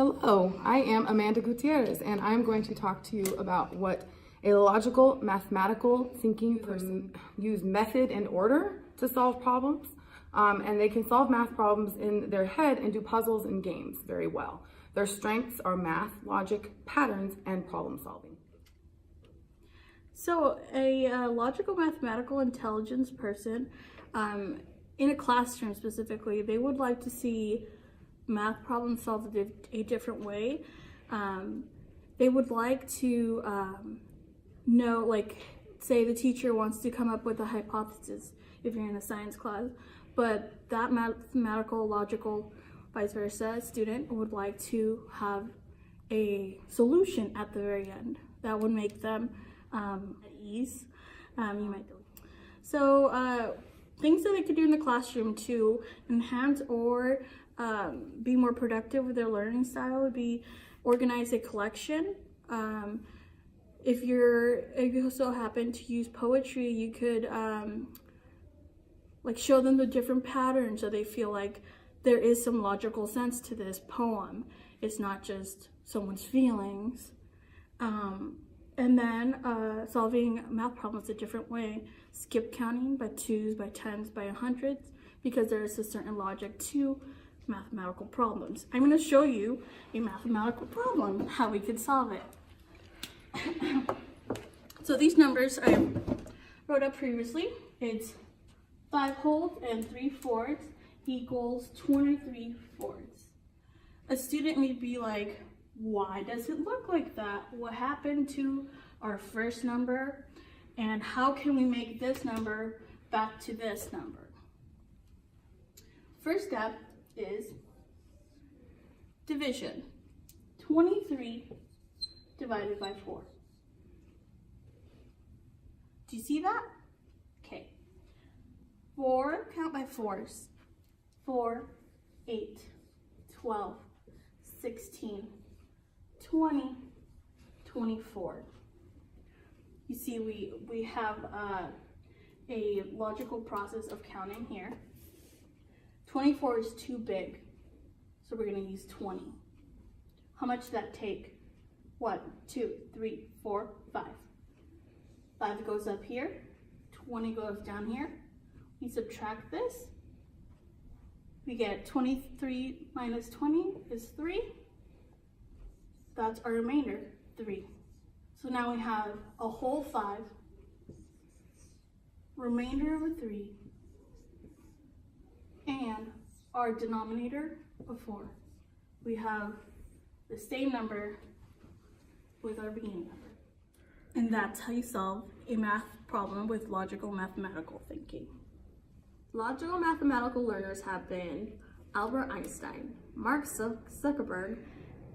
Hello, I am Amanda Gutierrez, and I'm going to talk to you about what a logical, mathematical thinking person use method and order to solve problems. And they can solve math problems in their head and do puzzles and games very well. Their strengths are math, logic, patterns, and problem solving. So a logical mathematical intelligence person, in a classroom specifically, they would like to see math problems solved a different way. They would like to know, like, say the teacher wants to come up with a hypothesis if you're in a science class, but that mathematical, logical, vice versa student would like to have a solution at the very end that would make them at ease. So things that they could do in the classroom to enhance or be more productive with their learning style would be organize a collection. If you so happen to use poetry, you could like show them the different patterns so they feel like there is some logical sense to this poem. It's not just someone's feelings. And then solving math problems a different way. Skip counting by twos, by tens, by hundreds, because there is a certain logic to mathematical problems. I'm going to show you a mathematical problem, how we could solve it. So these numbers I wrote up previously. It's 5 wholes and 3/4 equals 23/4. A student may be like, why does it look like that? What happened to our first number? And how can we make this number back to this number? First step is division. 23 divided by 4. Do you see that? Okay. 4, count by 4s. 4, 8, 12, 16, 20, 24. You see we have a logical process of counting here. 24 is too big, so we're going to use 20. How much does that take? 1, 2, 3, 4, 5. 5 goes up here, 20 goes down here. We subtract this. We get 23 minus 20 is 3. That's our remainder, 3. So now we have a whole 5, remainder of a 3, and our denominator of 4. We have the same number with our beginning number. And that's how you solve a math problem with logical mathematical thinking. Logical mathematical learners have been Albert Einstein, Mark Zuckerberg,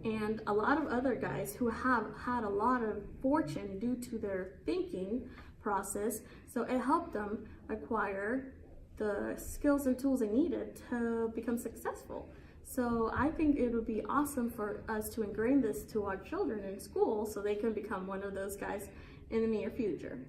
and a lot of other guys who have had a lot of fortune due to their thinking process. So it helped them acquire the skills and tools they needed to become successful. So I think it would be awesome for us to ingrain this to our children in school so they can become one of those guys in the near future.